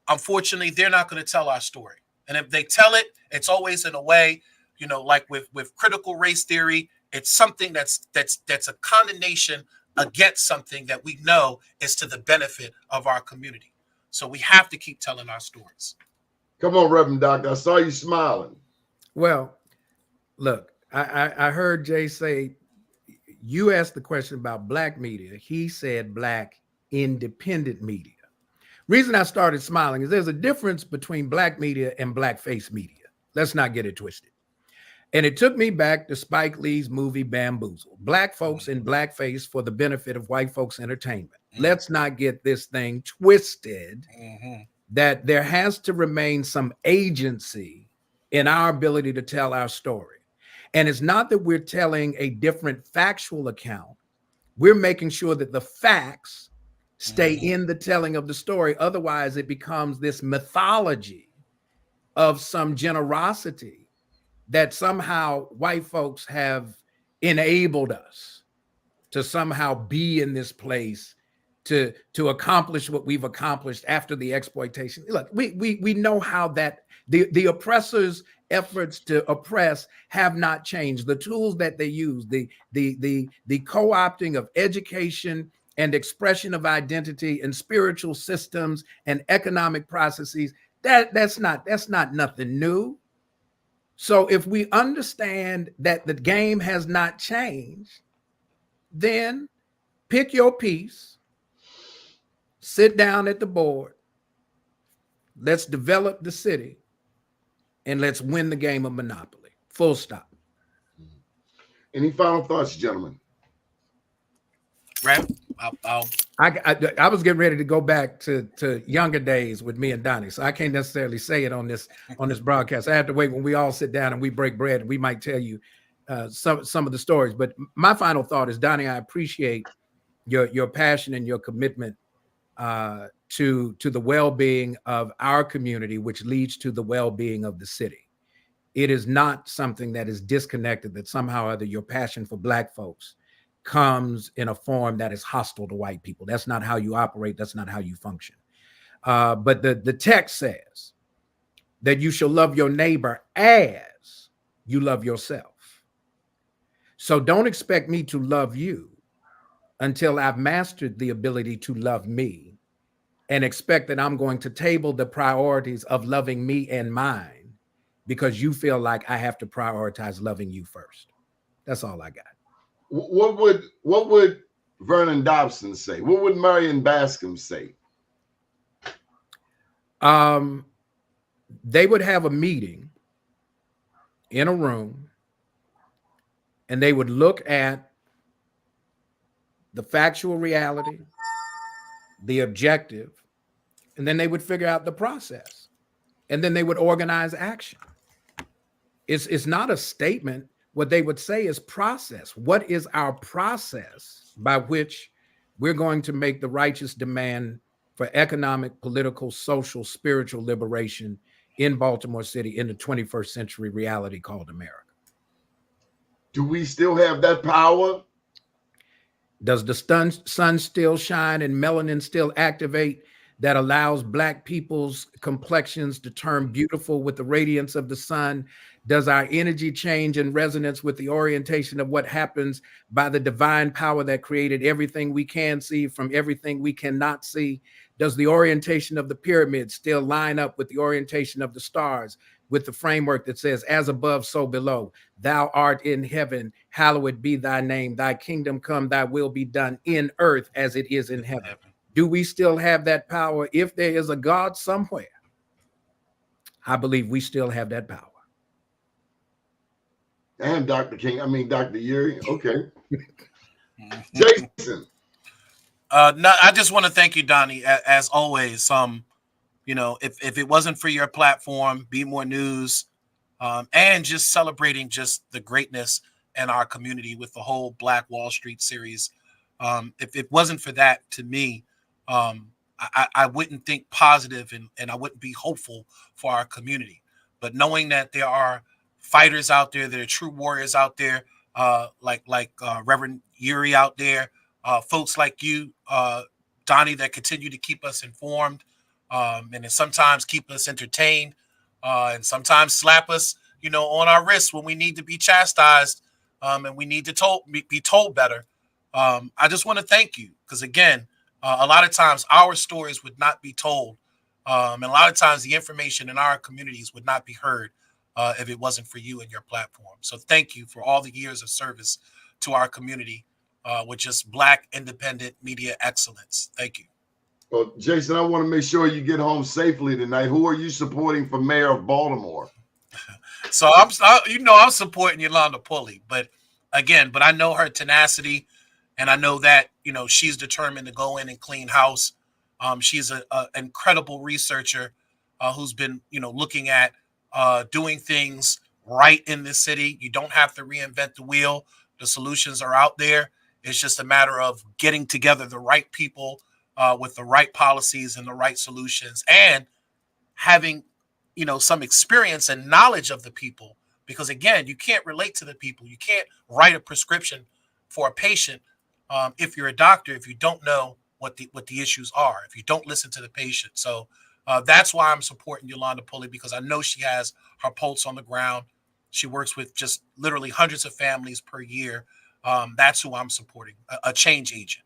unfortunately, they're not going to tell our story. And if they tell it, it's always in a way, like with critical race theory, it's something that's a condemnation against something that we know is to the benefit of our community. So we have to keep telling our stories. Come on, Reverend Doctor. I saw you smiling. Well, look, I heard Jay say, you asked the question about black media. He said black independent media. Reason I started smiling is there's a difference between black media and blackface media. Let's not get it twisted. And it took me back to Spike Lee's movie Bamboozle. Black folks in blackface for the benefit of white folks' entertainment. Let's not get this thing twisted that there has to remain some agency in our ability to tell our story. And it's not that we're telling a different factual account. We're making sure that the facts stay in the telling of the story. Otherwise, it becomes this mythology of some generosity that somehow white folks have enabled us to somehow be in this place to accomplish what we've accomplished after the exploitation. Look, we know how that the oppressors' efforts to oppress have not changed. The tools that they use, the co-opting of education and expression of identity and spiritual systems and economic processes, that's not nothing new. So if we understand that the game has not changed, then pick your piece, sit down at the board, let's develop the city, and let's win the game of Monopoly. Full stop. Any final thoughts, gentlemen? Right? I was getting ready to go back to younger days with me and Doni, so I can't necessarily say it on this broadcast. I have to wait when we all sit down and we break bread, and we might tell you some of the stories. But my final thought is, Doni, I appreciate your passion and your commitment to the well-being of our community, which leads to the well-being of the city. It is not something that is disconnected, that somehow or other your passion for Black folks comes in a form that is hostile to white people. That's not how you operate. That's not how you function. But the text says that you shall love your neighbor as you love yourself. So don't expect me to love you until I've mastered the ability to love me, and expect that I'm going to table the priorities of loving me and mine because you feel like I have to prioritize loving you first. That's all I got. What would Vernon Dobson say? What would Marion Bascom say? They would have a meeting in a room, and they would look at the factual reality, the objective, and then they would figure out the process, and then they would organize action. It's not a statement. What they would say is process. What is our process by which we're going to make the righteous demand for economic, political, social, spiritual liberation in Baltimore City in the 21st century reality called America? Do we still have that power? Does the sun still shine and melanin still activate that allows Black people's complexions to turn beautiful with the radiance of the sun? Does our energy change in resonance with the orientation of what happens by the divine power that created everything we can see from everything we cannot see? Does the orientation of the pyramid still line up with the orientation of the stars, with the framework that says, as above, so below? Thou art in heaven, hallowed be thy name. Thy kingdom come, thy will be done in earth as it is in heaven. Do we still have that power? If there is a God somewhere, I believe we still have that power. And Dr. Yeary. Okay. Jason. No, I just want to thank you, Doni, as always. If it wasn't for your platform, Be More News, and just celebrating just the greatness in our community with the whole Black Wall Street series, if it wasn't for that, to me, I wouldn't think positive and I wouldn't be hopeful for our community. But knowing that there are fighters out there, there are true warriors out there, like Reverend Yeary out there, folks like you, Doni, that continue to keep us informed, and then sometimes keep us entertained, and sometimes slap us, on our wrists when we need to be chastised, and we need to be told better. I just want to thank you because, again, a lot of times our stories would not be told, and a lot of times the information in our communities would not be heard if it wasn't for you and your platform. So thank you for all the years of service to our community with just Black independent media excellence. Thank you. Well, Jason, I want to make sure you get home safely tonight. Who are you supporting for mayor of Baltimore? So I'm supporting Yolanda Pulley, but I know her tenacity, and I know that she's determined to go in and clean house. She's an incredible researcher who's been looking at doing things right in this city. You don't have to reinvent the wheel. The solutions are out there. It's just a matter of getting together the right people with the right policies and the right solutions, and having some experience and knowledge of the people, because again, you can't relate to the people. You can't write a prescription for a patient if you're a doctor, if you don't know what the issues are, if you don't listen to the patient. So that's why I'm supporting Yolanda Pulley, because I know she has her pulse on the ground. She works with just literally hundreds of families per year. That's who I'm supporting, a change agent.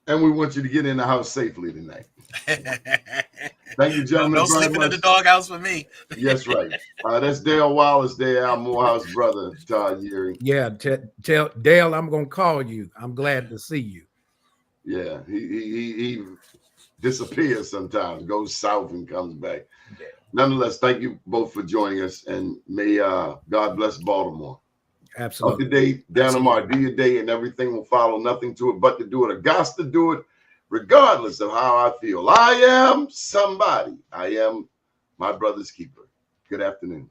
And we want you to get in the house safely tonight. Thank you, gentlemen. No sleeping in the doghouse for me. Yes, right. That's Dale Wallace there, our Morehouse brother, Todd Yeary. Yeah, tell Dale I'm gonna call you. I'm glad to see you. Yeah, he disappears sometimes, goes south and comes back. Yeah. Nonetheless, thank you both for joining us, and may God bless Baltimore. Absolutely. Up to date, down tomorrow, do your day, and everything will follow. Nothing to it but to do it. I got to do it, regardless of how I feel. I am somebody. I am my brother's keeper. Good afternoon.